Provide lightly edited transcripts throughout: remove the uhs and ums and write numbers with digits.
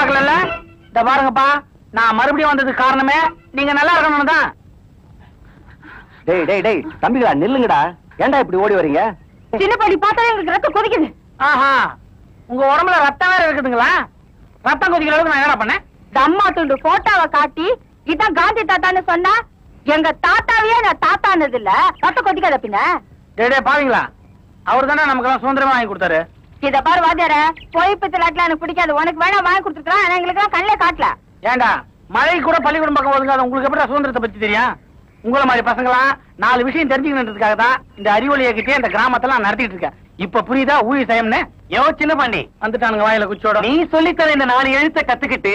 எதிர்பார்க்கல. இந்த பாருங்கப்பா, நான் மறுபடியும் வந்ததுக்கு காரணமே நீங்க நல்லா இருக்கணும் தான். டேய் டேய் டேய் தம்பிகளா நில்லுங்கடா. ஏன்டா இப்படி ஓடி வரீங்க? சின்ன படி பார்த்தா எனக்கு ரத்தம் கொதிக்குது. ஆஹா, உங்க உடம்புல ரத்தம் வேற இருக்குதுங்களா? ரத்தம் கொதிக்கிற அளவுக்கு நான் என்ன பண்ணேன்? அம்மா துண்டு போட்டோவை காட்டி இதான் காந்தி தாத்தான்னு சொன்னா எங்க தாத்தாவையே நான் தாத்தானது இல்ல. ரத்தம் கொதிக்காத பின்ன. டே பாவீங்களா, அவர் தானே நமக்கு எல்லாம் சுதந்திரமா வாங்கி கொடுத்தாரு. இத பாரு வாத்தியார, பொய்ப்பத்தில் எனக்கு பிடிக்காது. உனக்கு வேணா வாங்கி கொடுத்துருக்கான், ஆனா எங்களுக்கு எல்லாம் கண்ணிலே காட்டல. ஏண்டா மழை கூட பள்ளிக்கூடம் பக்கம் ஒதுங்காத உங்களுக்கு எப்படி சுதந்திரத்தை பத்தி தெரியும்? உங்களை மாதிரி பசங்களாம் 4 விஷயம் தெரிஞ்சுக்கணுன்றதுக்காக தான் இந்த அறிவொளியை கிட்டே இந்த கிராமத்துல நான் நடத்திட்டு இருக்கேன். இப்ப புரியுதா ஊழி சயம்னு? சின்ன பாண்டி வந்துட்டானுங்க வாயில குச்சோட. நீ சொல்லித்தர இந்த 4 எழுத்தை கத்துக்கிட்டு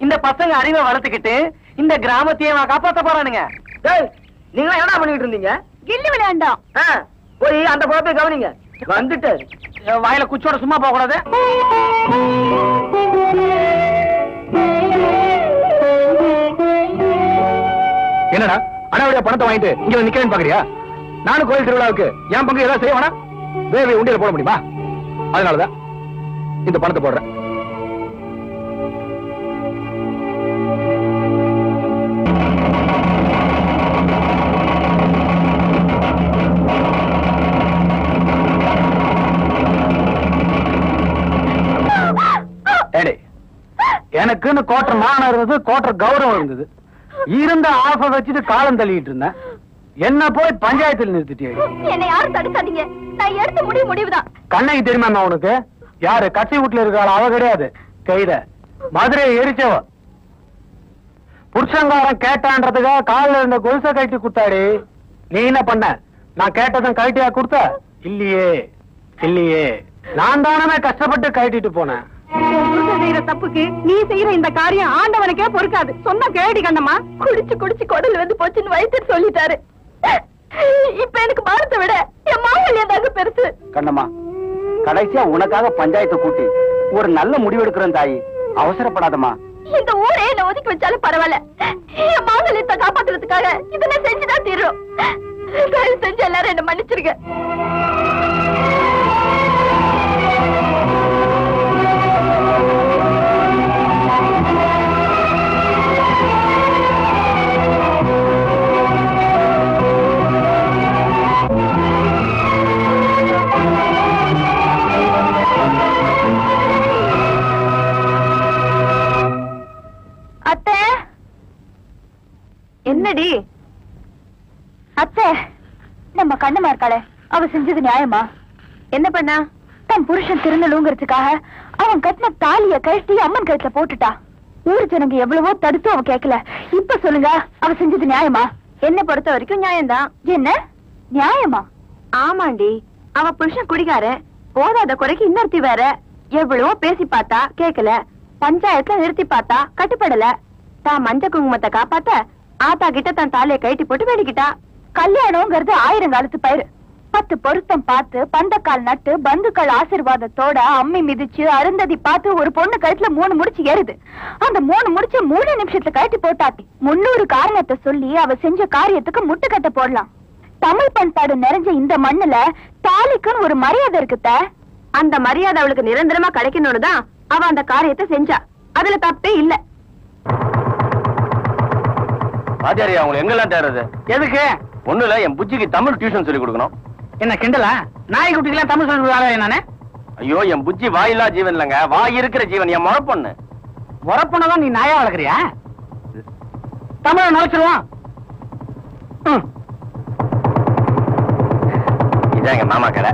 இந்த பசங்க அறிவை வளர்த்துக்கிட்டு இந்த கிராமத்தையே காப்பாத்த போறானுங்க. நீங்க என்ன பண்ணிட்டு இருந்தீங்க? கில்லி விளையாண்டோம். போய் அந்த குழப்பத்தை கவனிங்க. வந்துட்டு வாயில குச்சோட சும்மா போக கூடாது. என்னடா அடாவடியா பணத்தை வாங்கிட்டு இங்க வந்து நிக்கிறேன்னு பாக்குறியா? நானும் கோயில் திருவிழாவுக்கு என் பங்கு ஏதாவது செய்ய வேணா? வேறு உண்டியல போட முடியுமா? அதனாலதான் இந்த பணத்தை போடுறேன். எனக்குன்னு கோட்டர் மானம் இருந்தது, கோட்டர் கௌரவம் இருந்தது. இருந்த ஆசை வச்சுட்டு காலம் தள்ளிட்டு இருந்தேன். என்ன போய் பஞ்சாயத்தில் நிறுத்திட்டே. என்னை யாரும் தடுக்காதீங்க, நான் எடுத்த முடிவுதான். கண்ணகி தெரியுமா உனக்கு? யாரு கட்டி வீட்டுல இருக்காள்? அவ கிடையாது, கைத மதுரையை எரிச்சவ. புருஷங்காரன் கேட்டான்றதுக்காக காலில் இருந்த கொலுசை கட்டி கொடுத்தாடி. நீ என்ன பண்ண? நான் கேட்டதும் கட்டியா கொடுத்த? இல்லையே இல்லையே, நான் தானே கஷ்டப்பட்டு கட்டிட்டு போனேன். செய்யற தப்புக்கு நீ செய்யற இந்த காரியம் ஆண்டவனுக்கே பொறுக்காது. சொன்ன கேடி கண்ணம்மா, குடிச்சு குடிச்சு குடல் வந்து போச்சுன்னு வயிற்று சொல்லிட்டாரு. இப்ப எனக்கு பாரத்தை விட என் மாவல்யம் பெருசு. கண்ணம்மா, கடைசியா உனக்காக பஞ்சாயத்தை கூட்டி ஒரு நல்ல முடிவு எடுக்கிறேன் தாயி. அவசரப்படாதம்மா. இந்த ஊரே என்ன ஒதுக்கி வச்சாலும் பரவாயில்ல, என் மாவல்யத்தை காப்பாத்துறதுக்காக இதெல்லாம் செஞ்சுதான் தீரும். தயவு செஞ்சு எல்லாரும் என்ன மன்னிச்சிருக்க. என்னடி அத்தை, நம்ம கண்ணம்மா இருக்காளே, அவ செஞ்சது நியாயமா? என்ன பண்ணா? தன் புருஷன் திருநலுங்கிறதுக்காக அவன் கட்டின தாலிய கழட்டி அம்மன் கழுத்துல போட்டுட்டா. ஊரு ஜனங்க எவ்வளவோ தடுத்து அவ கேட்கல. இப்ப சொல்லுங்க, அவ செஞ்சது நியாயமா? என்ன பொறுத்த வரைக்கும் நியாயம்தான். என்ன நியாயமா? ஆமாண்டி, அவ புருஷன் குடிக்காரன், போதாத குறைக்கு இன்னொருத்தி வேற. எவ்வளவோ பேசி பார்த்தா கேட்கல, பஞ்சாயத்துல நிறுத்தி பார்த்தா கட்டுப்படல. தான் மஞ்ச குங்குமத்தை காப்பாத்த ஆத்தா கிட்ட தன் தாலியை கழட்டி போட்டு வேடிக்கிட்டா. கல்யாணம்ங்கிறது 1000 காலத்து பயிர். 10 பொருத்தம் பார்த்து பந்தக்கால் நட்டு பந்துக்கள் ஆசீர்வாதத்தோட அம்மி மிதிச்சு அருந்ததி பார்த்து ஒரு பொண்ணு கழுத்துல 3 முடிச்சு ஏறுது. அந்த 3 முடிச்சு 3 நிமிஷத்துல கழட்டி போட்டாத்தி. 300 காரணத்தை சொல்லி அவ செஞ்ச காரியத்துக்கு முட்டுக்கட்டை போடலாம். தமிழ் பண்பாடு நிறைஞ்ச இந்த மண்ணுல தாலிக்குன்னு ஒரு மரியாதை இருக்குத்த. அந்த மரியாதை அவளுக்கு நிரந்தரமா கிடைக்கணும்னு தான் அவ அந்த காரியத்தை செஞ்சா. அதுல தப்பே இல்ல. ஆச்சாரியா, அவங்க எங்கெல்லாம் தேடுறது? எதுக்கு? ஒண்ணு இல்ல, என் புஜ்ஜிக்கு தமிழ் டியூஷன் சொல்லி கொடுக்கணும். என்ன கிண்டலா? நாய் குட்டிக்கெல்லாம் தமிழ் சொல்லி கொடுக்காத நானே. ஐயோ, என் புஜ்ஜி வாயில்லா ஜீவன் இல்லங்க, வாய் இருக்கிற ஜீவன். என் முறப்பொண்ணு. முறப்பொண்ணதான் நீ நாயா வளர்க்குறியா? தமிழ நுழைச்சிருவான். இதான் எங்க மாமா கடை.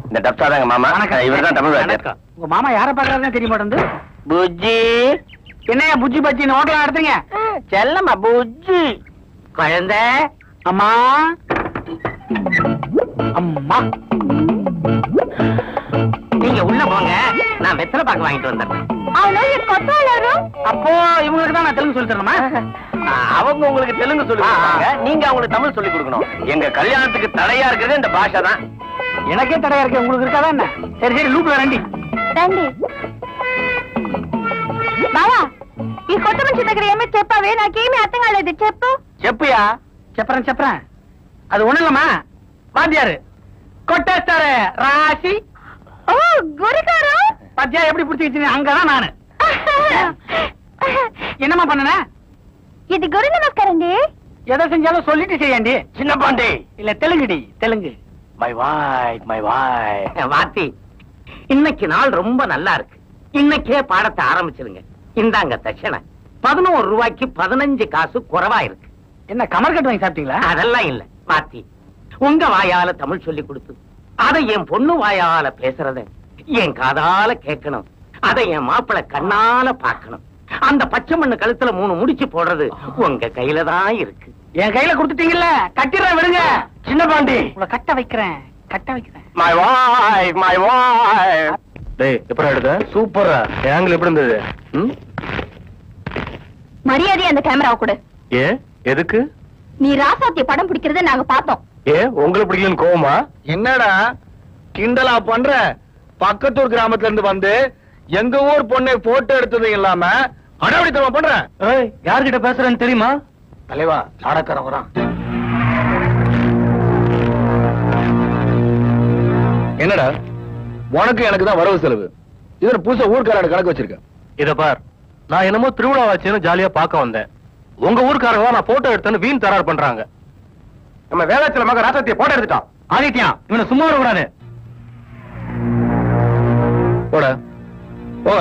இந்த டப்ஸா தான் எங்க மாமா. இவர் தான் தமிழ் வாத்தியார். உங்க மாமா யார பாக்குறதுன்னு தெரிய மாட்டேங்குது. புஜ்ஜி என்னையா புஜ்ஜி பஜ்ஜி ஹோட்டல் நடத்துறீங்க? செல்லம்மா புஜ்ஜி. குழந்தை அம்மா அம்மா, நீங்க உள்ள போங்க, நான் வெத்தலை பாக்கு வாங்கிட்டு வந்துடுறேன். அப்போ இவங்களுக்கு தான் நான் தெலுங்கு சொல்லி தரணுமா? அவங்க உங்களுக்கு தெலுங்கு சொல்லி கொடுப்பாங்க, நீங்க அவங்களுக்கு தமிழ் சொல்லி கொடுக்கணும். எங்க கல்யாணத்துக்கு தடையா இருக்கிறது இந்த பாஷை தான். எனக்கே தடையா இருக்கு, உங்களுக்கு இருக்காதா என்ன? சரி சரி, லூப்ல ரெண்டி రండి బావా ఈ కొత్త మనిషి దగ్గర ఏమీ చెప్పావే నాకేమీ అర్థం కాలేదు చెప్పు చెప్పుయా చెప్పరా అది ఉండలమ్మా వాద్యారు కొట్టేస్తారే రాసి ఓ గురిగారు பத்தியா எப்படி பிடிச்சிக்கிச்சு? அங்கதான் நானு. என்னமா பண்ணன? இது குரு நமஸ்காரண்டி. எதை செஞ்சாலும் சொல்லிட்டு செய்யண்டி. சின்ன பாண்டி இல்ல தெலுங்குடி, தெலுங்கு. மை வாய் வாத்தி, இன்னைக்கு நாள் ரொம்ப நல்லா இருக்கு. இன்னைக்கே பாடத்தை ஆரம்பிச்சிருங்க. இந்தாங்க தட்சணை. 11 ரூபாய்க்கு 15 காசு குறைவா இருக்கு. என்ன கமர் கட்டு வாங்கி சாப்பிட்டீங்களா? அதெல்லாம் இல்ல வாத்தி, உங்க வாயால தமிழ் சொல்லி கொடுத்து அதை என் பொண்ணு வாயால பேசுறத என் காதால கேட்கணும். அதை என் மாப்பிளை கண்ணால பார்க்கணும். அந்த பச்சை மண்ணு கழுத்துல 3 முடிச்சு போடுறது உங்க கையில தான் இருக்கு. என் கையில கொடுத்துட்டீங்கல்ல, கட்டிடுறேன் விடுங்க. சின்ன பாண்டி உங்களை கட்ட வைக்கிறேன். மை வாய். டேய் எப்பரா எடுத்த? சூப்பரா. ஆங்கிள் எப்படி இருந்தது? மரியாதை அந்த கேமராவை கொடு. ஏ எதுக்கு? நீ ராசாத்திய படம் பிடிக்கிறத நாங்க பார்த்தோம். ஏ உங்களுக்கு பிடிக்கலன்னு கோவமா? என்னடா கிண்டலா பண்ற? பக்கத்தூர் கிராமத்துல இருந்து வந்து எங்க ஊர் பொண்ணை போட்டோ எடுத்தது இல்லாம அடாவடித்தனமா பண்ற. ஏய் யார்கிட்ட பேசுறேன்னு தெரியுமா? தலைவா நாடக்காரன் வரான். என்னடா உனக்கு எனக்கு தான் வரவு செலவு. இதுல புதுசா ஊர்க்காரன் கணக்கு வச்சிருக்க. இத பார், நான் என்னமோ திருவிழா வச்சுன்னு ஜாலியா பார்க்க வந்தேன். உங்க ஊர்க்காரங்க நான் போட்டோ எடுத்தேன்னு வீண் தரார் பண்றாங்க. நம்ம வேதாச்சல மக ராசத்திய போட்டோ எடுத்துட்டான். ஆதித்யா இவனை சும்மா விடக்கூடாது. போட போக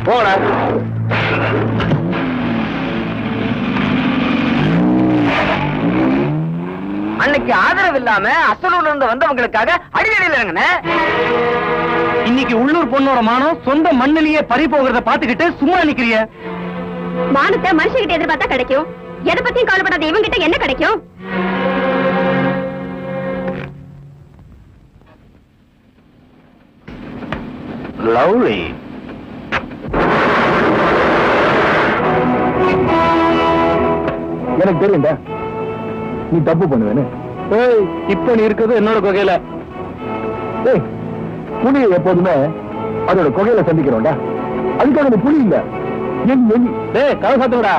போடா. அன்னைக்கு ஆதரவு இல்லாம அசலூர்ல இருந்து வந்தவங்களுக்காக அடிதடியில் இறங்கின. இன்னைக்கு உள்ளூர் பொண்ணோட மானம் சொந்த மண்ணிலேயே பறி போகிறத பாத்துக்கிட்டு சும்மா நிக்கிறிய. மானத்தை மனுஷகிட்ட எதிர்பார்த்தா கிடைக்கும். எதை பத்தியும் கவலைப்படாத இவங்க கிட்ட என்ன கிடைக்கும்? லவ்லி. எனக்கு தெரியும்டா நீ தப்பு பண்ணுவேன்னு. இப்ப நீ இருக்கிறது என்னோட கொகையில. புலியை எப்போதுமே அதோட கொகையில சந்திக்கிறோம்டா. அதுக்காக நீ புலி இல்ல. கதை சாத்துடா.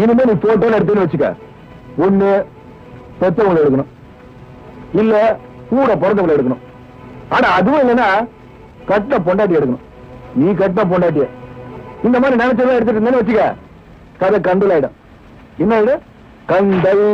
இனிமே நீ போட்டோ எடுத்துன்னு வச்சுக்க. ஒண்ணு பெத்தவங்களை எடுக்கணும், இல்ல கூட பிறந்தவங்களை எடுக்கணும். ஆனா அதுவும் இல்லைன்னா கட்ட பொண்டாட்டி எடுக்கணும். நீ கட்ட பொண்டாட்டிய இந்த மாதிரி நினைச்சதான் எடுத்துட்டு இருந்தேன்னு வச்சுக்க, கதை கண்டல் ஆயிடும். என்ன ஆயிடும்? கண்டல்.